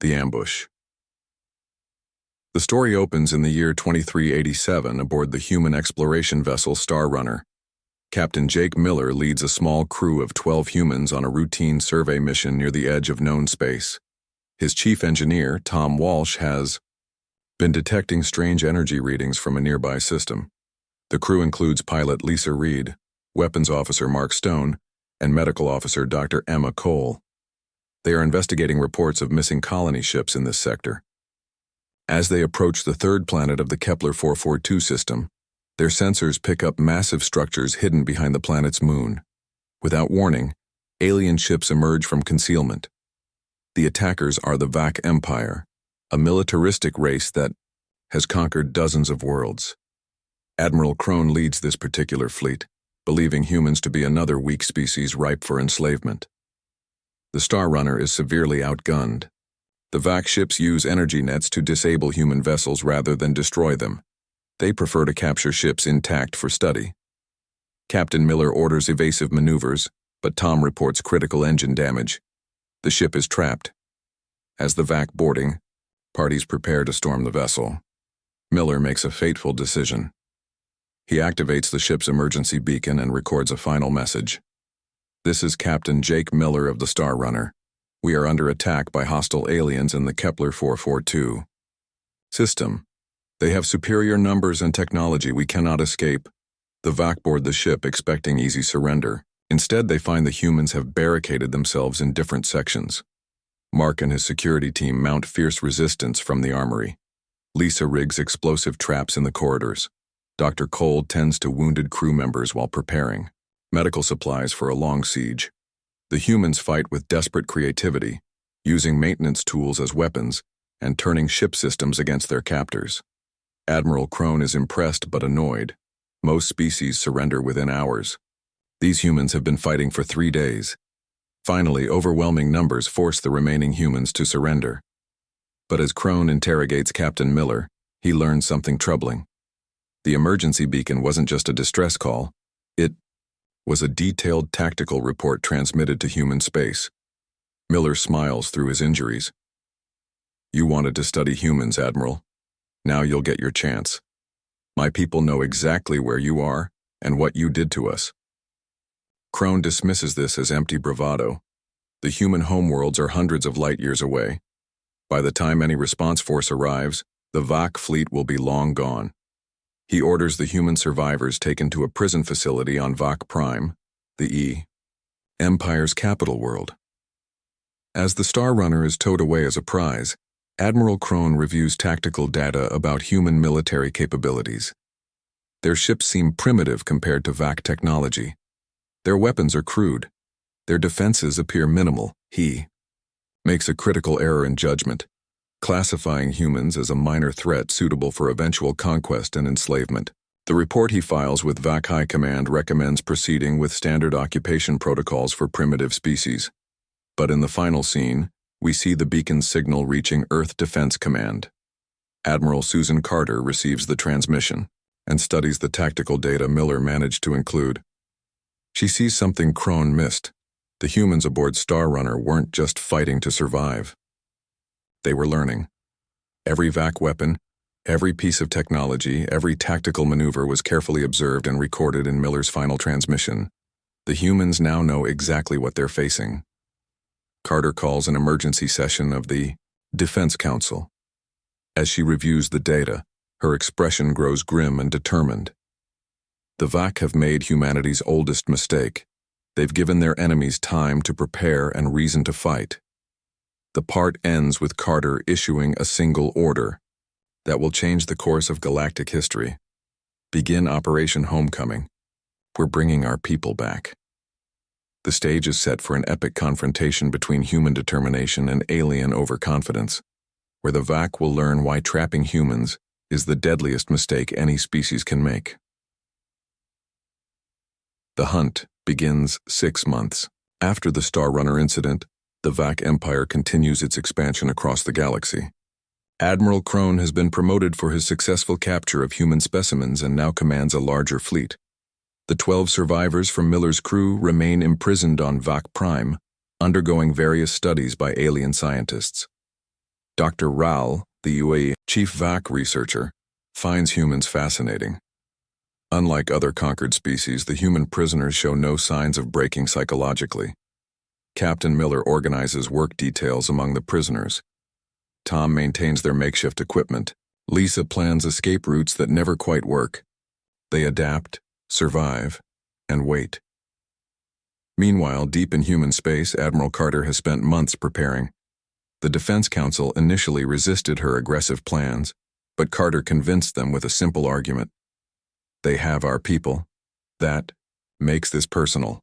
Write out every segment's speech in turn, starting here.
The ambush. The story opens in the year 2387 aboard the human exploration vessel Star Runner. Captain Jake Miller leads a small crew of 12 humans on a routine survey mission near the edge of known space. His chief engineer, Tom Walsh, has been detecting strange energy readings from a nearby system. The crew includes pilot Lisa Reed, weapons officer Mark Stone, and medical officer Dr. Emma Cole. They are investigating reports of missing colony ships in this sector. As they approach the third planet of the Kepler 442 system, their sensors pick up massive structures hidden behind the planet's moon. Without warning, alien ships emerge from concealment. The attackers are the Vac Empire, a militaristic race that has conquered dozens of worlds. Admiral Crone leads this particular fleet, believing humans to be another weak species ripe for enslavement. The Star Runner is severely outgunned. The Vac ships use energy nets to disable human vessels rather than destroy them. They prefer to capture ships intact for study. Captain Miller orders evasive maneuvers, but Tom reports critical engine damage. The ship is trapped. As the Vac boarding, parties prepare to storm the vessel. Miller makes a fateful decision. He activates the ship's emergency beacon and records a final message. "This is Captain Jake Miller of the Star Runner. We are under attack by hostile aliens in the Kepler 442 system. They have superior numbers and technology we cannot escape." The Vac board the ship expecting easy surrender. Instead, they find the humans have barricaded themselves in different sections. Mark and his security team mount fierce resistance from the armory. Lisa rigs explosive traps in the corridors. Dr. Cole tends to wounded crew members while preparing medical supplies for a long siege. The humans fight with desperate creativity, using maintenance tools as weapons and turning ship systems against their captors. Admiral Crone is impressed but annoyed. Most species surrender within hours. These humans have been fighting for 3 days. Finally, overwhelming numbers force the remaining humans to surrender. But as Crone interrogates Captain Miller, he learns something troubling. The emergency beacon wasn't just a distress call. It was a detailed tactical report transmitted to human space. Miller smiles through his injuries. "You wanted to study humans, Admiral. Now you'll get your chance. My people know exactly where you are and what you did to us." Crone dismisses this as empty bravado. The human homeworlds are hundreds of light years away. By the time any response force arrives, the Vac fleet will be long gone. He orders the human survivors taken to a prison facility on Vac Prime, the Empire's capital world. As the Star Runner is towed away as a prize, Admiral Crone reviews tactical data about human military capabilities. Their ships seem primitive compared to Vac technology. Their weapons are crude. Their defenses appear minimal. He makes a critical error in judgment, classifying humans as a minor threat suitable for eventual conquest and enslavement. The report he files with Vac High Command recommends proceeding with standard occupation protocols for primitive species. But in the final scene, we see the beacon signal reaching Earth Defense Command. Admiral Susan Carter receives the transmission and studies the tactical data Miller managed to include. She sees something Crone missed. The humans aboard Star Runner weren't just fighting to survive. They were learning. Every Vac weapon, every piece of technology, every tactical maneuver was carefully observed and recorded in Miller's final transmission. The humans now know exactly what they're facing. Carter calls an emergency session of the Defense Council. As she reviews the data, her expression grows grim and determined. The Vac have made humanity's oldest mistake. They've given their enemies time to prepare and reason to fight. The part ends with Carter issuing a single order that will change the course of galactic history. Begin Operation Homecoming. We're bringing our people back. The stage is set for an epic confrontation between human determination and alien overconfidence, where the Vac will learn why trapping humans is the deadliest mistake any species can make. The hunt begins 6 months. After the Star Runner incident, the Vac Empire continues its expansion across the galaxy. Admiral Crone has been promoted for his successful capture of human specimens and now commands a larger fleet. The 12 survivors from Miller's crew remain imprisoned on Vac Prime, undergoing various studies by alien scientists. Dr. Rao, the UAE chief VAC researcher, finds humans fascinating. Unlike other conquered species, the human prisoners show no signs of breaking psychologically. Captain Miller organizes work details among the prisoners. Tom maintains their makeshift equipment. Lisa plans escape routes that never quite work. They adapt, survive, and wait. Meanwhile, deep in human space, Admiral Carter has spent months preparing. The Defense Council initially resisted her aggressive plans, but Carter convinced them with a simple argument. They have our people. That makes this personal.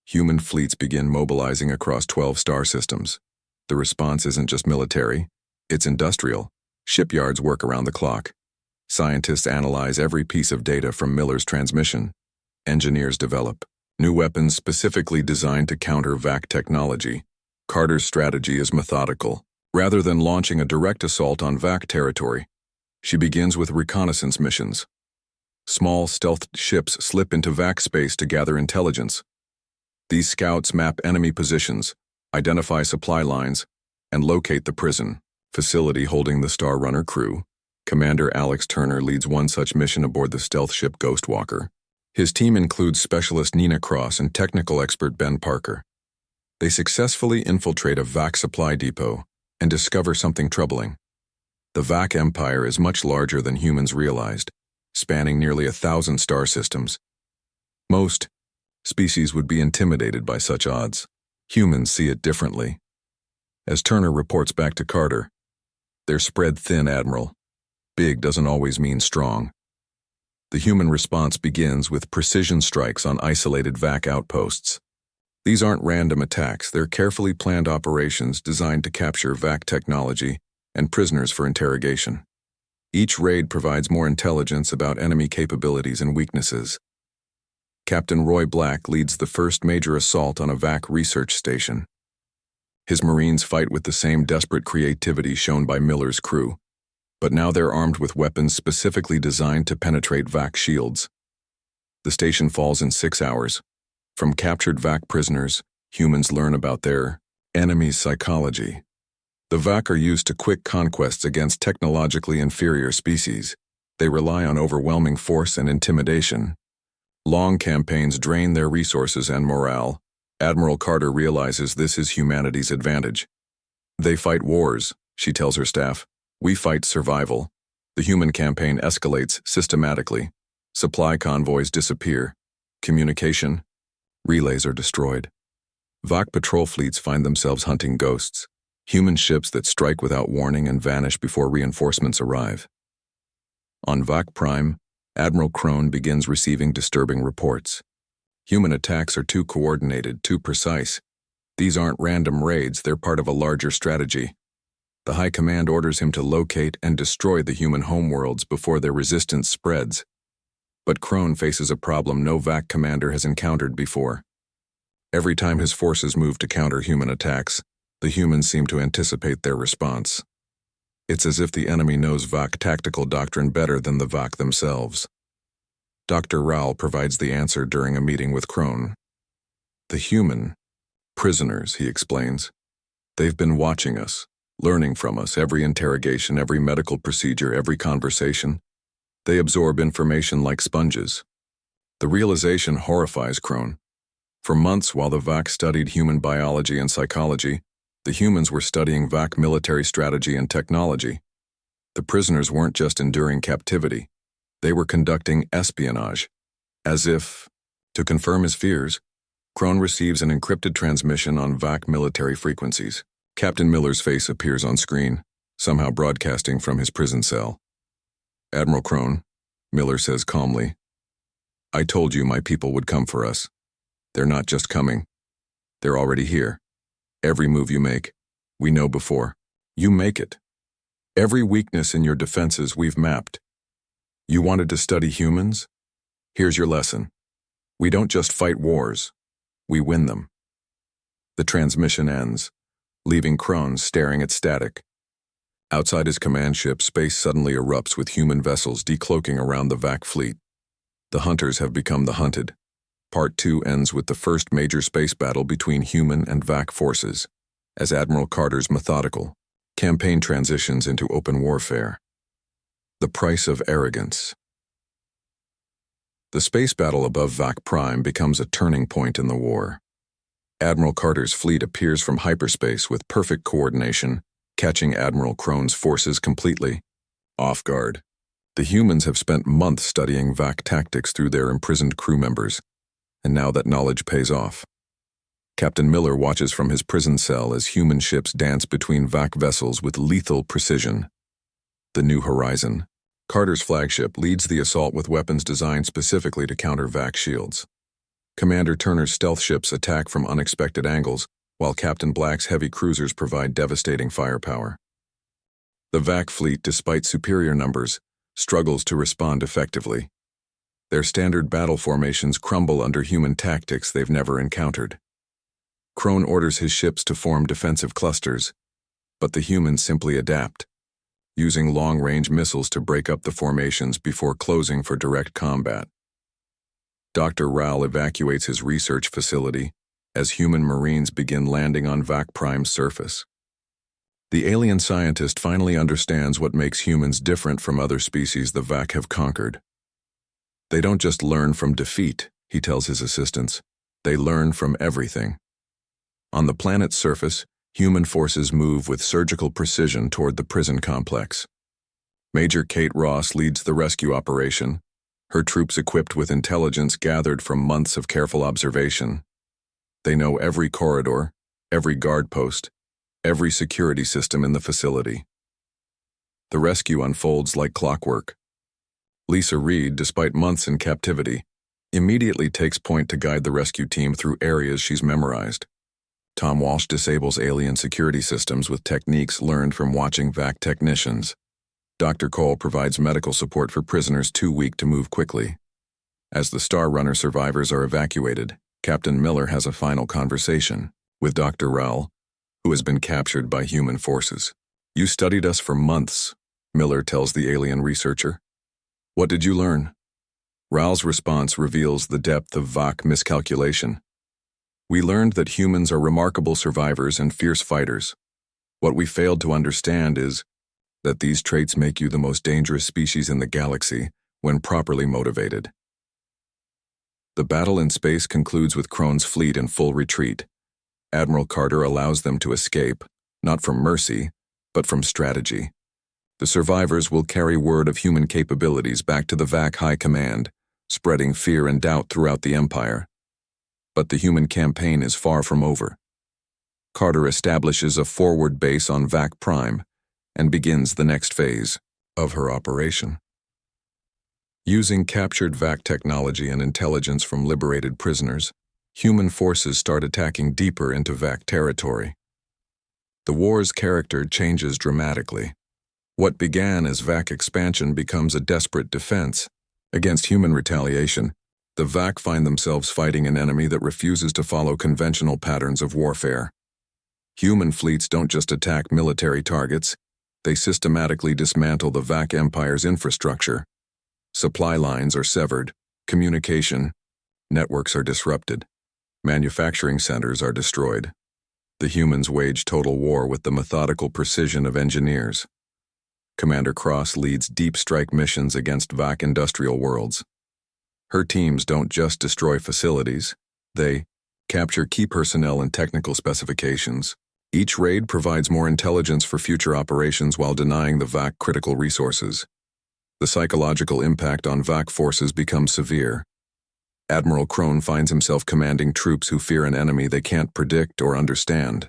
Human fleets begin mobilizing across 12 star systems. The response isn't just military, it's industrial. Shipyards work around the clock. Scientists analyze every piece of data from Miller's transmission. Engineers develop new weapons specifically designed to counter VAC technology. Carter's strategy is methodical. Rather than launching a direct assault on VAC territory, she begins with reconnaissance missions. Small stealth ships slip into VAC space to gather intelligence. These scouts map enemy positions, identify supply lines, and locate the prison facility holding the Star Runner crew. Commander Alex Turner leads one such mission aboard the stealth ship Ghostwalker. His team includes specialist Nina Cross and technical expert Ben Parker. They successfully infiltrate a VAC supply depot and discover something troubling. The VAC empire is much larger than humans realized, spanning nearly 1,000 star systems. Most species would be intimidated by such odds. Humans see it differently. As Turner reports back to Carter, "They're spread thin, Admiral. Big doesn't always mean strong." The human response begins with precision strikes on isolated VAC outposts. These aren't random attacks, they're carefully planned operations designed to capture VAC technology and prisoners for interrogation. Each raid provides more intelligence about enemy capabilities and weaknesses. Captain Roy Black leads the first major assault on a VAC research station. His Marines fight with the same desperate creativity shown by Miller's crew, but now they're armed with weapons specifically designed to penetrate VAC shields. The station falls in 6 hours. From captured VAC prisoners, humans learn about their enemy's psychology. The VAC are used to quick conquests against technologically inferior species. They rely on overwhelming force and intimidation. Long campaigns drain their resources and morale. Admiral Carter realizes this is humanity's advantage. "They fight wars," she tells her staff. "We fight survival." The human campaign escalates systematically. Supply convoys disappear. Communication relays are destroyed. VAC patrol fleets find themselves hunting ghosts, human ships that strike without warning and vanish before reinforcements arrive. On VAC Prime, Admiral Crone begins receiving disturbing reports. Human attacks are too coordinated, too precise. These aren't random raids, they're part of a larger strategy. The High Command orders him to locate and destroy the human homeworlds before their resistance spreads. But Crone faces a problem no VAC commander has encountered before. Every time his forces move to counter human attacks, the humans seem to anticipate their response. It's as if the enemy knows VAC tactical doctrine better than the VAC themselves. Dr. Rao provides the answer during a meeting with Crone. "The human prisoners," he explains. "They've been watching us, learning from us, every interrogation, every medical procedure, every conversation. They absorb information like sponges." The realization horrifies Crone. For months, while the VAC studied human biology and psychology, the humans were studying VAC military strategy and technology. The prisoners weren't just enduring captivity. They were conducting espionage. As if to confirm his fears, Crone receives an encrypted transmission on VAC military frequencies. Captain Miller's face appears on screen, somehow broadcasting from his prison cell. "Admiral Crone," Miller says calmly, "I told you my people would come for us. They're not just coming. They're already here. Every move you make, we know before. You make it. Every weakness in your defenses we've mapped. You wanted to study humans? Here's your lesson. We don't just fight wars. We win them." The transmission ends, leaving Crone staring at static. Outside his command ship, space suddenly erupts with human vessels decloaking around the VAC fleet. The hunters have become the hunted. Part 2 ends with the first major space battle between human and VAC forces, as Admiral Carter's methodical Campaign transitions into open warfare. The price of arrogance. The space battle above Vac Prime becomes a turning point in the war. Admiral Carter's fleet appears from hyperspace with perfect coordination, catching Admiral Crone's forces completely off guard. The humans have spent months studying Vac tactics through their imprisoned crew members, and now that knowledge pays off. Captain Miller watches from his prison cell as human ships dance between Vac vessels with lethal precision. The New Horizon. Carter's flagship leads the assault with weapons designed specifically to counter Vac shields. Commander Turner's stealth ships attack from unexpected angles, while Captain Black's heavy cruisers provide devastating firepower. The Vac fleet, despite superior numbers, struggles to respond effectively. Their standard battle formations crumble under human tactics they've never encountered. Crone orders his ships to form defensive clusters, but the humans simply adapt, using long-range missiles to break up the formations before closing for direct combat. Dr. Raoul evacuates his research facility as human Marines begin landing on Vac Prime's surface. The alien scientist finally understands what makes humans different from other species the Vac have conquered. They don't just learn from defeat, he tells his assistants. They learn from everything. On the planet's surface, human forces move with surgical precision toward the prison complex. Major Kate Ross leads the rescue operation, her troops equipped with intelligence gathered from months of careful observation. They know every corridor, every guard post, every security system in the facility. The rescue unfolds like clockwork. Lisa Reed, despite months in captivity, immediately takes point to guide the rescue team through areas she's memorized. Tom Walsh disables alien security systems with techniques learned from watching Vac technicians. Dr. Cole provides medical support for prisoners too weak to move quickly. As the Star Runner survivors are evacuated, Captain Miller has a final conversation with Dr. Raoul, who has been captured by human forces. "You studied us for months," Miller tells the alien researcher. "What did you learn?" Raoul's response reveals the depth of Vac miscalculation. "We learned that humans are remarkable survivors and fierce fighters. What we failed to understand is that these traits make you the most dangerous species in the galaxy when properly motivated." The battle in space concludes with Crone's fleet in full retreat. Admiral Carter allows them to escape, not from mercy, but from strategy. The survivors will carry word of human capabilities back to the Vac High Command, spreading fear and doubt throughout the Empire. But the human campaign is far from over. Carter establishes a forward base on Vac Prime and begins the next phase of her operation. Using captured Vac technology and intelligence from liberated prisoners, human forces start attacking deeper into Vac territory. The war's character changes dramatically. What began as Vac expansion becomes a desperate defense. Against human retaliation, the Vac find themselves fighting an enemy that refuses to follow conventional patterns of warfare. Human fleets don't just attack military targets, they systematically dismantle the Vac Empire's infrastructure. Supply lines are severed, communication networks are disrupted, manufacturing centers are destroyed. The humans wage total war with the methodical precision of engineers. Commander Cross leads deep strike missions against Vac industrial worlds. Her teams don't just destroy facilities, they capture key personnel and technical specifications. Each raid provides more intelligence for future operations while denying the Vac critical resources. The psychological impact on Vac forces becomes severe. Admiral Crone finds himself commanding troops who fear an enemy they can't predict or understand.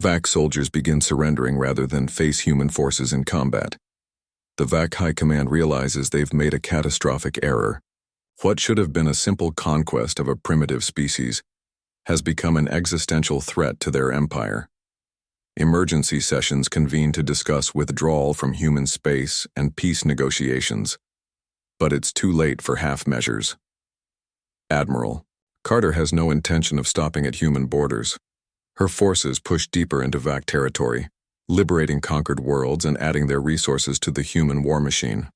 Vac soldiers begin surrendering rather than face human forces in combat. The Vac High Command realizes they've made a catastrophic error. What should have been a simple conquest of a primitive species has become an existential threat to their empire. Emergency sessions convene to discuss withdrawal from human space and peace negotiations. But it's too late for half measures. Admiral Carter has no intention of stopping at human borders. Her forces push deeper into Vac territory, liberating conquered worlds and adding their resources to the human war machine.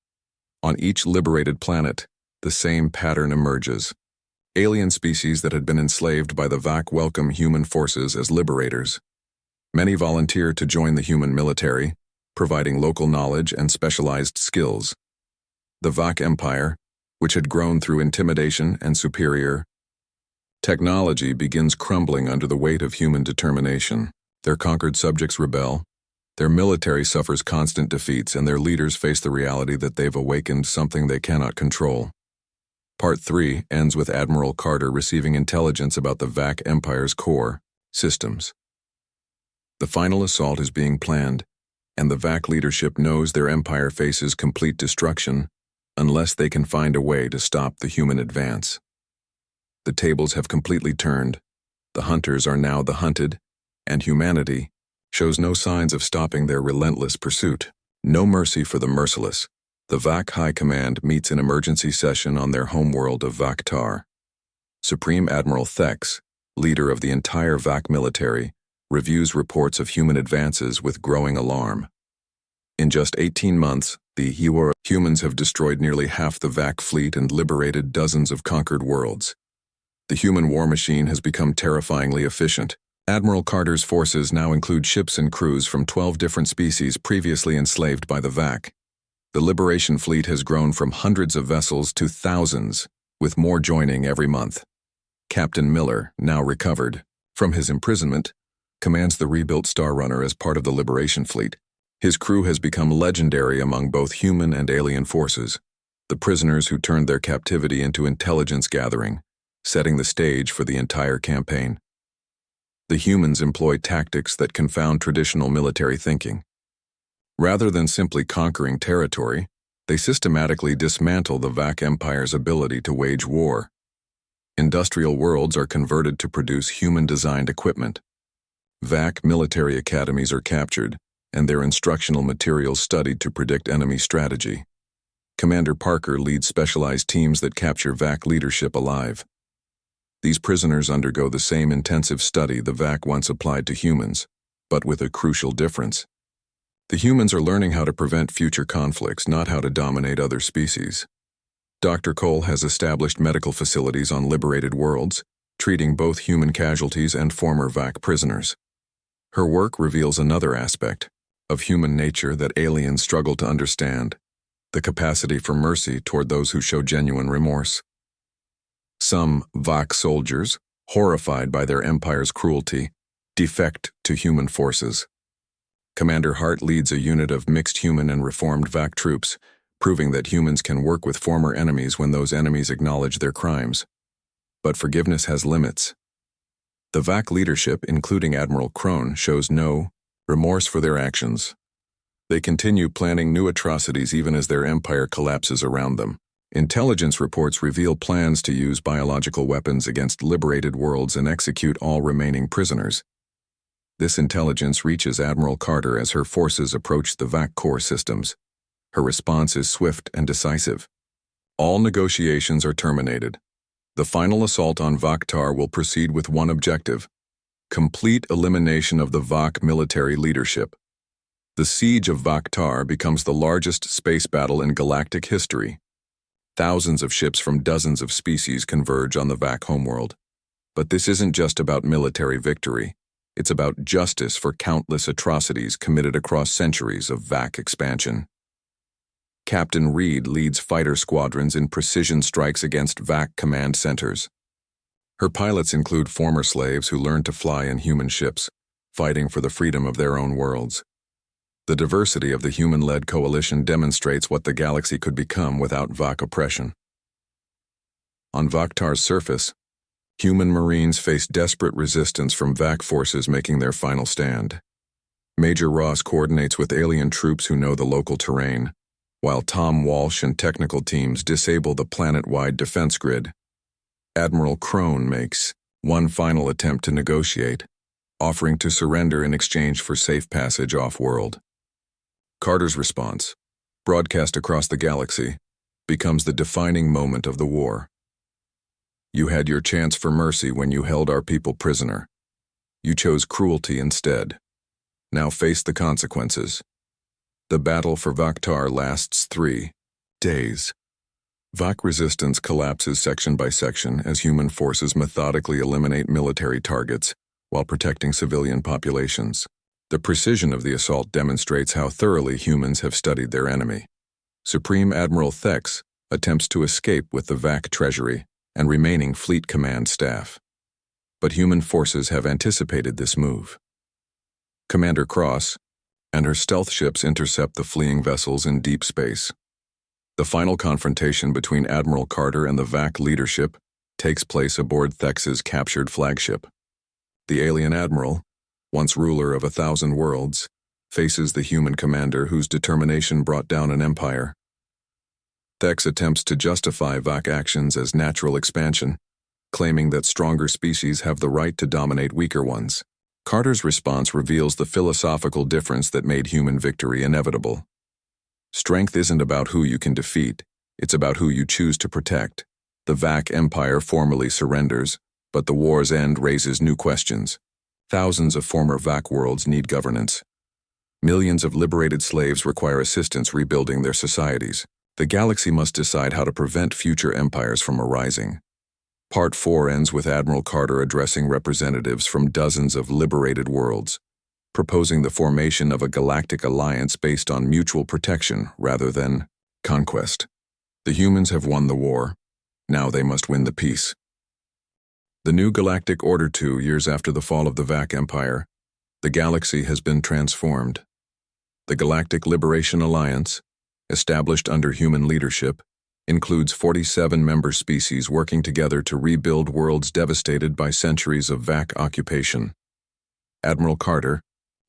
On each liberated planet, the same pattern emerges. Alien species that had been enslaved by the Vac welcome human forces as liberators. Many volunteer to join the human military, providing local knowledge and specialized skills. The VAC Empire, which had grown through intimidation and superior technology, begins crumbling under the weight of human determination. Their conquered subjects rebel, their military suffers constant defeats, and their leaders face the reality that they've awakened something they cannot control. Part 3 ends with Admiral Carter receiving intelligence about the VAC Empire's core systems. The final assault is being planned, and the VAC leadership knows their empire faces complete destruction unless they can find a way to stop the human advance. The tables have completely turned. The hunters are now the hunted, and humanity shows no signs of stopping their relentless pursuit. No mercy for the merciless. The VAC High Command meets in emergency session on their homeworld of Vaktar. Supreme Admiral Thex, leader of the entire VAC military, reviews reports of human advances with growing alarm. In just 18 months, the humans have destroyed nearly half the VAC fleet and liberated dozens of conquered worlds. The human war machine has become terrifyingly efficient. Admiral Carter's forces now include ships and crews from 12 different species previously enslaved by the VAC. The Liberation Fleet has grown from hundreds of vessels to thousands, with more joining every month. Captain Miller, now recovered from his imprisonment, commands the rebuilt Star Runner as part of the Liberation Fleet. His crew has become legendary among both human and alien forces, the prisoners who turned their captivity into intelligence gathering, setting the stage for the entire campaign. The humans employ tactics that confound traditional military thinking. Rather than simply conquering territory, they systematically dismantle the VAC Empire's ability to wage war. Industrial worlds are converted to produce human-designed equipment. VAC military academies are captured, and their instructional materials studied to predict enemy strategy. Commander Parker leads specialized teams that capture VAC leadership alive. These prisoners undergo the same intensive study the VAC once applied to humans, but with a crucial difference. The humans are learning how to prevent future conflicts, not how to dominate other species. Dr. Cole has established medical facilities on liberated worlds, treating both human casualties and former VAC prisoners. Her work reveals another aspect of human nature that aliens struggle to understand: the capacity for mercy toward those who show genuine remorse. Some VAC soldiers, horrified by their empire's cruelty, defect to human forces. Commander Hart leads a unit of mixed human and reformed VAC troops, proving that humans can work with former enemies when those enemies acknowledge their crimes. But forgiveness has limits. The VAC leadership, including Admiral Crone, shows no remorse for their actions. They continue planning new atrocities even as their empire collapses around them. Intelligence reports reveal plans to use biological weapons against liberated worlds and execute all remaining prisoners. This intelligence reaches Admiral Carter as her forces approach the VAC core systems. Her response is swift and decisive. All negotiations are terminated. The final assault on Vaktar will proceed with one objective: complete elimination of the VAC military leadership. The siege of Vaktar becomes the largest space battle in galactic history. Thousands of ships from dozens of species converge on the VAC homeworld. But this isn't just about military victory. It's about justice for countless atrocities committed across centuries of VAC expansion. Captain Reed leads fighter squadrons in precision strikes against VAC command centers. Her pilots include former slaves who learned to fly in human ships, fighting for the freedom of their own worlds. The diversity of the human-led coalition demonstrates what the galaxy could become without VAC oppression. On Vaktar's surface, human Marines face desperate resistance from VAC forces making their final stand. Major Ross coordinates with alien troops who know the local terrain, while Tom Walsh and technical teams disable the planet-wide defense grid. Admiral Crone makes one final attempt to negotiate, offering to surrender in exchange for safe passage off-world. Carter's response, broadcast across the galaxy, becomes the defining moment of the war. You had your chance for mercy when you held our people prisoner. You chose cruelty instead. Now face the consequences. The battle for Vaktar lasts 3 days. VAC resistance collapses section by section as human forces methodically eliminate military targets while protecting civilian populations. The precision of the assault demonstrates how thoroughly humans have studied their enemy. Supreme Admiral Thex attempts to escape with the VAC treasury and remaining Fleet Command staff. But human forces have anticipated this move. Commander Cross and her stealth ships intercept the fleeing vessels in deep space. The final confrontation between Admiral Carter and the VAC leadership takes place aboard Thex's captured flagship. The alien admiral, once ruler of 1,000 worlds, faces the human commander whose determination brought down an empire. Thex attempts to justify VAC actions as natural expansion, claiming that stronger species have the right to dominate weaker ones. Carter's response reveals the philosophical difference that made human victory inevitable. Strength isn't about who you can defeat, it's about who you choose to protect. The VAC empire formally surrenders, but the war's end raises new questions. Thousands of former VAC worlds need governance. Millions of liberated slaves require assistance rebuilding their societies. The galaxy must decide how to prevent future empires from arising. Part 4 ends with Admiral Carter addressing representatives from dozens of liberated worlds, proposing the formation of a galactic alliance based on mutual protection rather than conquest. The humans have won the war. Now they must win the peace. The new galactic order 2 years after the fall of the VAC Empire, the galaxy has been transformed. The Galactic Liberation Alliance, established under human leadership, includes 47 member species working together to rebuild worlds devastated by centuries of VAC occupation. Admiral Carter,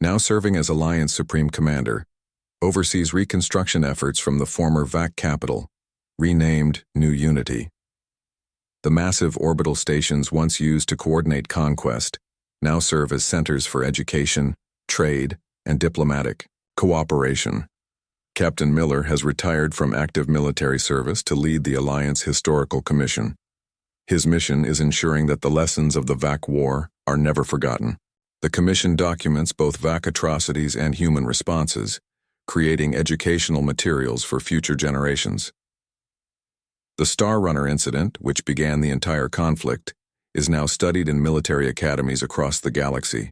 now serving as Alliance Supreme Commander, oversees reconstruction efforts from the former VAC capital, renamed New Unity. The massive orbital stations once used to coordinate conquest now serve as centers for education, trade, and diplomatic cooperation. Captain Miller has retired from active military service to lead the Alliance Historical Commission. His mission is ensuring that the lessons of the VAC War are never forgotten. The commission documents both VAC atrocities and human responses, creating educational materials for future generations. The Star Runner incident, which began the entire conflict, is now studied in military academies across the galaxy.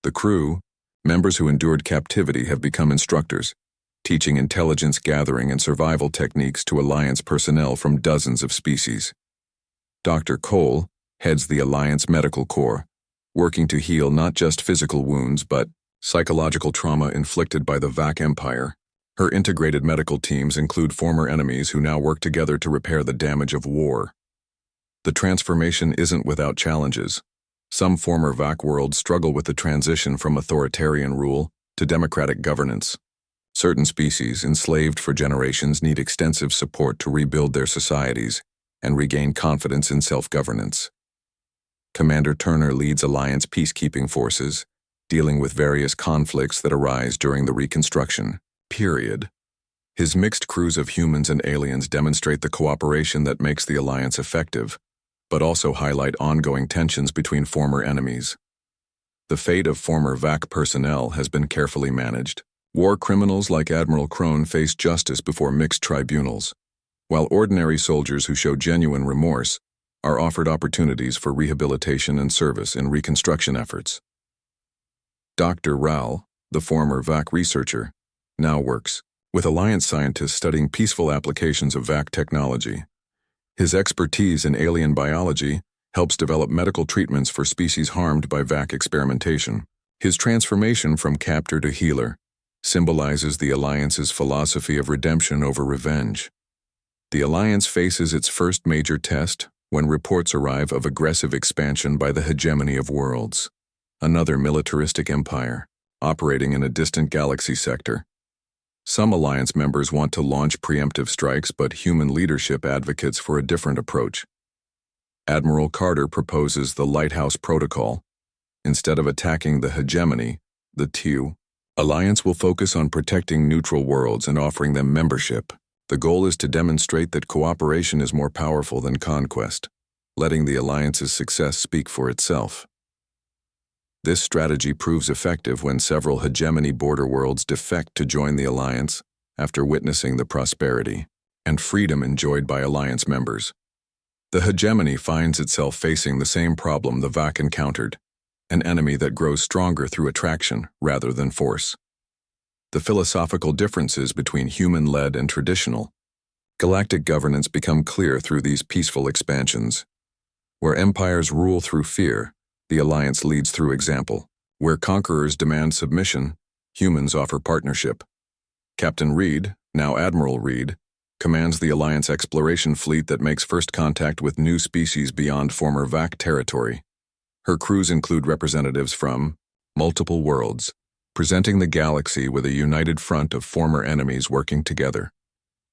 The crew, members who endured captivity, have become instructors, teaching intelligence gathering and survival techniques to Alliance personnel from dozens of species. Dr. Cole heads the Alliance Medical Corps, working to heal not just physical wounds but psychological trauma inflicted by the VAC Empire. Her integrated medical teams include former enemies who now work together to repair the damage of war. The transformation isn't without challenges. Some former VAC worlds struggle with the transition from authoritarian rule to democratic governance. Certain species, enslaved for generations, need extensive support to rebuild their societies and regain confidence in self-governance. Commander Turner leads Alliance peacekeeping forces, dealing with various conflicts that arise during the reconstruction period. His mixed crews of humans and aliens demonstrate the cooperation that makes the Alliance effective, but also highlight ongoing tensions between former enemies. The fate of former VAC personnel has been carefully managed. War criminals like Admiral Crone face justice before mixed tribunals, while ordinary soldiers who show genuine remorse are offered opportunities for rehabilitation and service in reconstruction efforts. Dr. Rao, the former VAC researcher, now works with Alliance scientists studying peaceful applications of VAC technology. His expertise in alien biology helps develop medical treatments for species harmed by VAC experimentation. His transformation from captor to healer symbolizes the Alliance's philosophy of redemption over revenge. The Alliance faces its first major test when reports arrive of aggressive expansion by the hegemony of worlds, another militaristic empire, operating in a distant galaxy sector. Some Alliance members want to launch preemptive strikes, but human leadership advocates for a different approach. Admiral Carter proposes the Lighthouse Protocol. Instead of attacking the hegemony, the TU, Alliance will focus on protecting neutral worlds and offering them membership. The goal is to demonstrate that cooperation is more powerful than conquest, letting the Alliance's success speak for itself. This strategy proves effective when several hegemony border worlds defect to join the Alliance after witnessing the prosperity and freedom enjoyed by Alliance members. The hegemony finds itself facing the same problem the VAC encountered: an enemy that grows stronger through attraction rather than force. The philosophical differences between human-led and traditional galactic governance become clear through these peaceful expansions. Where empires rule through fear, the alliance leads through example. Where conquerors demand submission, humans offer partnership. Captain Reed, now Admiral Reed, commands the Alliance exploration fleet that makes first contact with new species beyond former VAC territory. Her crews include representatives from multiple worlds, presenting the galaxy with a united front of former enemies working together.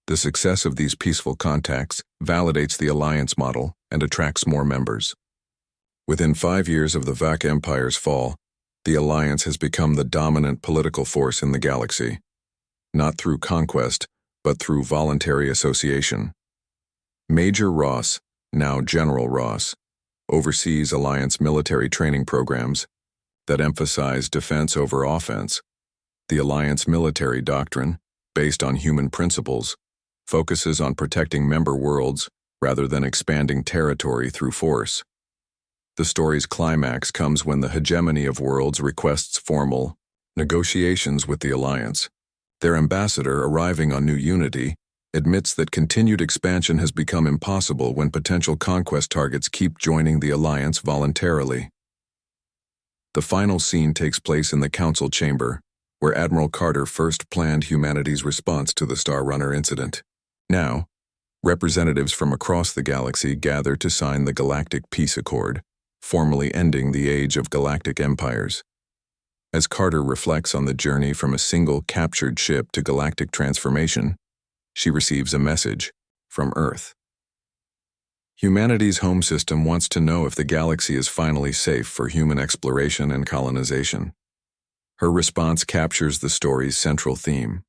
The success of these peaceful contacts validates the Alliance model and attracts more members. Within 5 years of the VAC Empire's fall, the Alliance has become the dominant political force in the galaxy, not through conquest, but through voluntary association. Major Ross, now General Ross, oversees Alliance military training programs that emphasize defense over offense. The Alliance military doctrine, based on human principles, focuses on protecting member worlds rather than expanding territory through force. The story's climax comes when the hegemony of worlds requests formal negotiations with the Alliance. Their ambassador, arriving on New Unity, admits that continued expansion has become impossible when potential conquest targets keep joining the Alliance voluntarily. The final scene takes place in the Council Chamber, where Admiral Carter first planned humanity's response to the Star Runner incident. Now, representatives from across the galaxy gather to sign the Galactic Peace Accord, formally ending the age of galactic empires. As Carter reflects on the journey from a single captured ship to galactic transformation, she receives a message from Earth. Humanity's home system wants to know if the galaxy is finally safe for human exploration and colonization. Her response captures the story's central theme.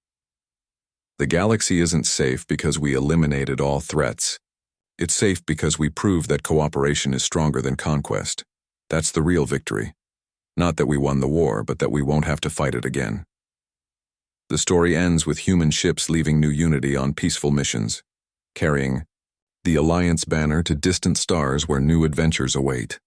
The galaxy isn't safe because we eliminated all threats. It's safe because we proved that cooperation is stronger than conquest. That's the real victory. Not that we won the war, but that we won't have to fight it again. The story ends with human ships leaving New Unity on peaceful missions, carrying the Alliance banner to distant stars where new adventures await.